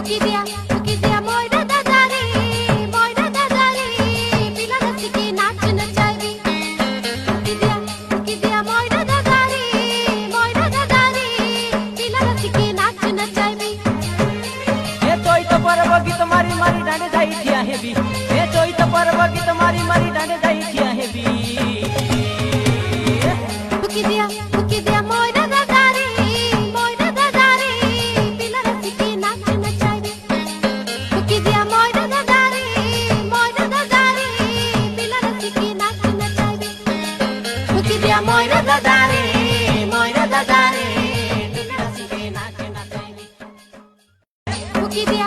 ফুকি দিয়া ময়রা দাদারে পিলা নাচিকে নাচ নচাইবি ফুকি দিয়া ময়রা দাদারে পিলা নাচিকে নাচ নচাইবি हे चैत पर्व गीत मारी मारी डांडे जाई थिया हेबी हे चैत पर्व गीत मारी मारी डांडे जाई थिया हेबी ফুকি দিয়া ময়রা দাদারে পিলা নাচিকে নাচ নচাইবি ফুকি দিয়া ময়রা দাদারে পিলা নাচিকে নাচ নচাইবি ফুকি দিয়া ময়রা দাদারে পিলা নাচিকে নাচ নচাইবি ফুকি দিয়া